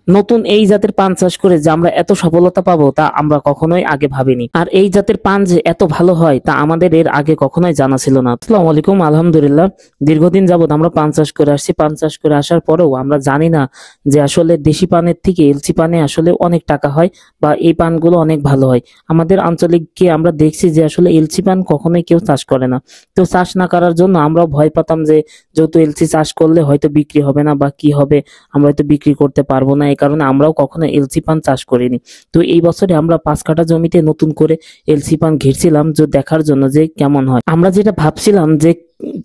নতুন এই জাতের পান চাষ করে যে আমরা এত সফলতা পাবো তা আমরা কখনোই আগে ভাবিনি। আর এই জাতের পান যে এত ভালো হয় তা আমাদের এর আগে কখনোই জানা ছিল না। আসসালামু আলাইকুম। আলহামদুলিল্লাহ, দীর্ঘদিন যাবত আমরা পান চাষ করে আসছি। পান চাষ করে আসার পরেও আমরা জানি না যে আসলে দেশি পানের থেকে এলচি পানে আসলে অনেক টাকা হয় বা এই পানগুলো অনেক ভালো হয়। আমাদের আঞ্চলিককে আমরা দেখছি যে আসলে এলচি পান কখনোই কেউ চাষ করে না। তো চাষ না করার জন্য আমরা ভয় পেতাম যে যেহেতু এলচি চাষ করলে হয়তো বিক্রি হবে না বা কি হবে, আমরা হয়তো বিক্রি করতে পারবো না, এই কারণে আমরাও কখনো এলসি পান চাষ করিনি। তো এই বছরে আমরা 5 কাঠা জমিতে নতুন করে এলসি পান ঘিরছিলাম যে দেখার জন্য যে কেমন হয়। আমরা যেটা ভাবছিলাম যে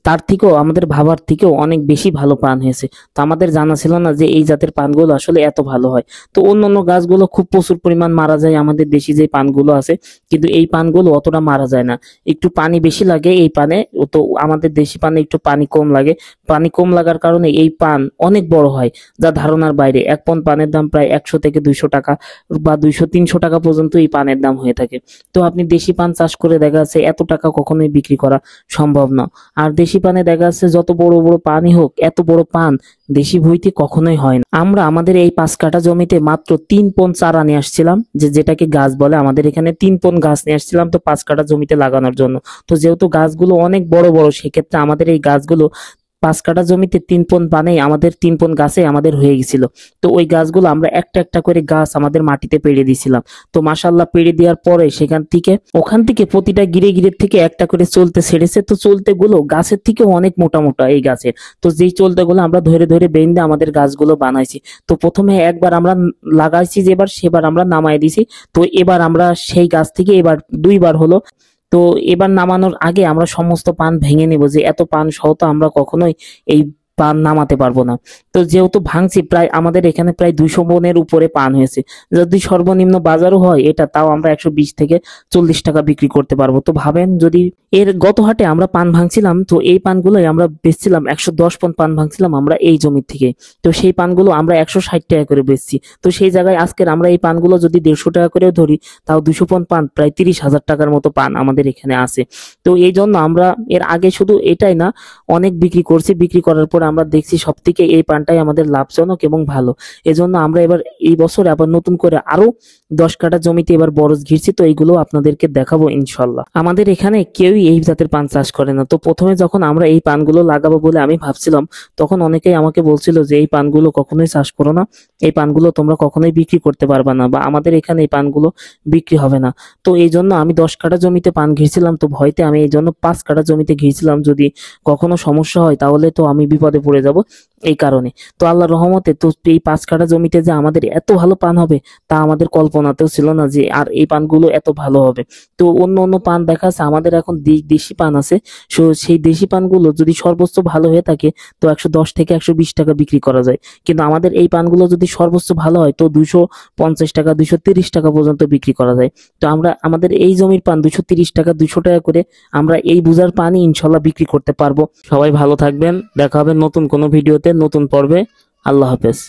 তার থেকেও, আমাদের ভাবার থেকেও অনেক বেশি ভালো পান হয়েছে। তো আমাদের জানা ছিল না যে এই জাতের পানগুলো আসলে এত ভালো হয়। তো অন্যান্য গাছগুলো খুব প্রচুর পরিমাণ মারা যায় আমাদের দেশি যে পানগুলো আছে, কিন্তু এই পানগুলো অতটা মারা যায় না। একটু পানি বেশি লাগে এই পানে, তো আমাদের দেশি পানে একটু পানি কম লাগে। পানি কম লাগার কারণে এই পান অনেক বড় হয়, যা ধারণার বাইরে। 1 পণ পানের দাম প্রায় 100 থেকে 200 টাকা বা 200-300 টাকা পর্যন্ত এই পানের দাম হয়ে থাকে। তো আপনি দেশি পান চাষ করে দেখা যাচ্ছে এত টাকা কখনোই বিক্রি করা সম্ভব না। আর দেশি পানে দেখা যাচ্ছে যত বড় বড় পানই হোক, এত বড় পান দেশি ভুঁইতে কখনোই হয় না। আমরা আমাদের এই 5 কাঠা জমিতে মাত্র 3 পণ চারা নিয়ে আসছিলাম, যেটাকে গাছ বলে। আমাদের এখানে 3 পণ গাছ নিয়ে আসছিলাম তো 5 কাঠা জমিতে লাগানোর জন্য। তো যেহেতু গাছগুলো অনেক বড় বড়, সেক্ষেত্রে আমাদের এই গাছগুলো 5 কাঠা জমিতে 3 পণ পানে আমাদের 3 পণ গাছে আমাদের হয়ে গেছিল। তো ওই গাছগুলো আমরা একটা একটা করে গাছ আমাদের মাটিতে পেড়ে দিয়েছিলাম। তো মাশাল্লাহ, পেড়ে দেওয়ার পরে ওখান থেকে প্রতিটা গিরে গিরে থেকে একটা করে চলতে ছেড়েছে। তো চলতে গুলো গাছের থেকে অনেক মোটা মোটা এই গাছের। তো যেই চলতে গুলো আমরা ধরে ধরে বেঁধে আমাদের গাছগুলো বানাইছি। তো প্রথমে একবার আমরা লাগাইছি, যেবার সেবার আমরা নামাই দিছি। তো এবার আমরা সেই গাছ থেকে এবার 2বার হলো। তো এবার নামানোর আগে আমরা সমস্ত পান ভেঙে নেব, যে এত পান সহ তো আমরা কখনোই এই পান নামাতে পারবো না। তো যেহেতু ভাঙছি, প্রায় আমাদের এখানে প্রায় 200 মণের উপরে পান হয়েছে। যদি সর্বনিম্ন বাজারও হয় এটা, তাও আমরা 120 থেকে 40 টাকা বিক্রি করতে পারবো। তো ভাবেন, যদি এর গত হাটে আমরা পান ভাঙছিলাম, তো এই পানগুলোই আমরা বেচছিলাম 110 পণ পান ভাঙছিলাম আমরা এই জমি থেকে। তো সেই পানগুলো আমরা 160 টাকা করে বেচছি। তো সেই জায়গায় আজকের আমরা এই পানগুলো যদি 150 টাকা করেও ধরি, তাও 200 পণ পান প্রায় 30,000 টাকার মতো পান আমাদের এখানে আছে। তো এই জন্য আমরা এর আগে শুধু এটাই না, অনেক বিক্রি করছি। বিক্রি করার পর আমরা দেখছি সব থেকে এই পানটাই আমাদের লাভজনক এবং ভালো। এজন্য আমরা এবার এই বছর আবার নতুন করে আরো 10 কাঠা জমিতে এবার বরজ ঘিরছি। তো এইগুলো আপনাদেরকে দেখাবো ইনশাল্লাহ। আমাদের এখানে কেউই এই জাতের পান চাষ করে না। তো প্রথমে যখন আমরা এই পানগুলো লাগাবো বলে আমি ভাবছিলাম, তখন অনেকেই আমাকে বলছিল যে এই পানগুলো কখনোই চাষ করো না, এই পানগুলো তোমরা কখনোই বিক্রি করতে পারবা না, বা আমাদের এখানে এই পানগুলো বিক্রি হবে না। তো এই জন্য আমি 10 কাঠা জমিতে পান ঘিরছিলাম। তো ভয়তে আমি এই জন্য 5 কাঠা জমিতে ঘিরছিলাম, যদি কখনো সমস্যা হয় তাহলে তো আমি বিপদে পড়ে যাব, এই কারণে। তো আল্লাহর রহমতে তো এই 5 কাঠা জমিতে যে আমাদের এত ভালো পান হবে তা আমাদের কল্পনাতেও ছিল না, যে আর এই পানগুলো এত ভালো হবে। তো অন্য অন্য পান দেখা যাচ্ছে আমাদের এখন দেশি পান আছে, সেই দেশি পানগুলো যদি সর্বোচ্চ ভালো হয়ে থাকে তো 110 থেকে 120 টাকা বিক্রি করা যায়। কিন্তু আমাদের এই পানগুলো যদি সর্বোচ্চ ভালো হয় তো 250 টাকা 230 টাকা পর্যন্ত বিক্রি করা যায়। তো আমরা আমাদের এই জমির পান 230 টাকা 200 টাকা করে আমরা এই বুজার পানি ইনশাল্লাহ বিক্রি করতে পারবো। সবাই ভালো থাকবেন, দেখা হবে নতুন কোনো ভিডিওতে, নতুন পর্বে। আল্লাহ হাফেজ।